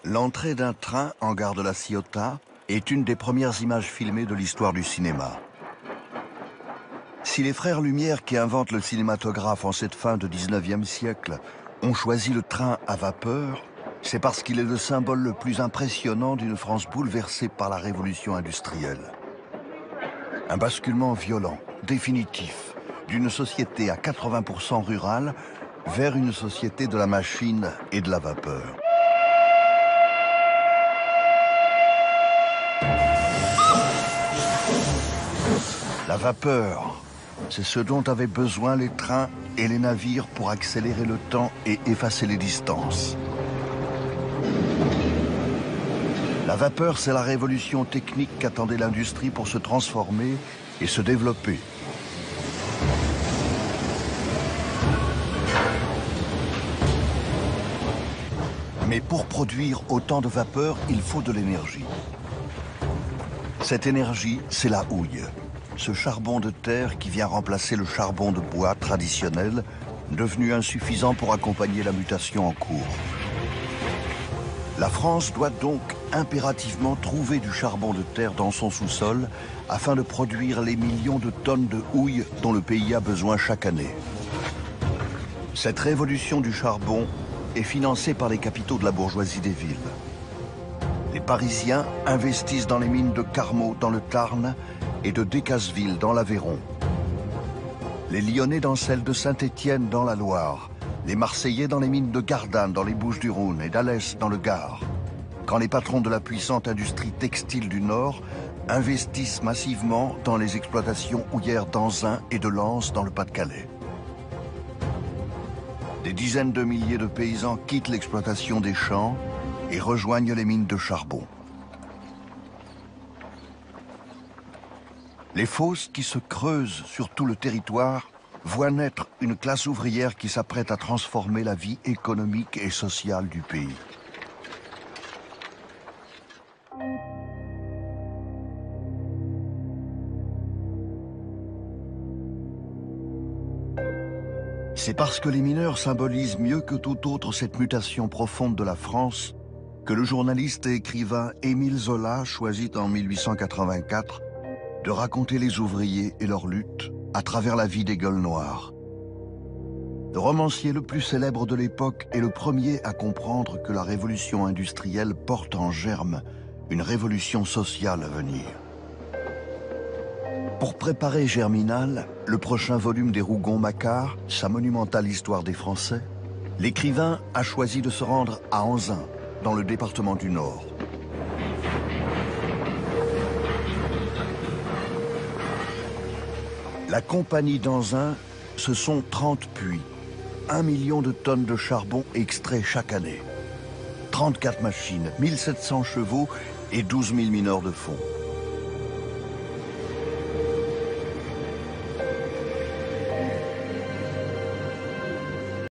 L'entrée d'un train en gare de la Ciotat est une des premières images filmées de l'histoire du cinéma. Si les frères Lumière qui inventent le cinématographe en cette fin de 19e siècle ont choisi le train à vapeur, c'est parce qu'il est le symbole le plus impressionnant d'une France bouleversée par la révolution industrielle. Un basculement violent, définitif, d'une société à 80% rurale vers une société de la machine et de la vapeur. La vapeur, c'est ce dont avaient besoin les trains et les navires pour accélérer le temps et effacer les distances. La vapeur, c'est la révolution technique qu'attendait l'industrie pour se transformer et se développer. Mais pour produire autant de vapeur, il faut de l'énergie. Cette énergie, c'est la houille. Ce charbon de terre qui vient remplacer le charbon de bois traditionnel, devenu insuffisant pour accompagner la mutation en cours. La France doit donc impérativement trouver du charbon de terre dans son sous-sol afin de produire les millions de tonnes de houille dont le pays a besoin chaque année. Cette révolution du charbon est financée par les capitaux de la bourgeoisie des villes. Les Parisiens investissent dans les mines de Carmaux dans le Tarn et de Decazeville dans l'Aveyron. Les Lyonnais dans celles de Saint-Étienne dans la Loire. Les Marseillais dans les mines de Gardanne dans les Bouches-du-Rhône et d'Alès dans le Gard. Quand les patrons de la puissante industrie textile du Nord investissent massivement dans les exploitations houillères d'Anzin et de Lens dans le Pas-de-Calais. Des dizaines de milliers de paysans quittent l'exploitation des champs et rejoignent les mines de charbon. Les fosses qui se creusent sur tout le territoire voient naître une classe ouvrière qui s'apprête à transformer la vie économique et sociale du pays. C'est parce que les mineurs symbolisent mieux que tout autre cette mutation profonde de la France que le journaliste et écrivain Émile Zola choisit en 1884 de raconter les ouvriers et leur lutte à travers la vie des gueules noires. Le romancier le plus célèbre de l'époque est le premier à comprendre que la révolution industrielle porte en germe une révolution sociale à venir. Pour préparer Germinal, le prochain volume des Rougon-Macquart, sa monumentale histoire des Français, l'écrivain a choisi de se rendre à Anzin, dans le département du Nord. La compagnie d'Anzin, ce sont 30 puits, 1 million de tonnes de charbon extraits chaque année, 34 machines, 1700 chevaux et 12 000 mineurs de fond.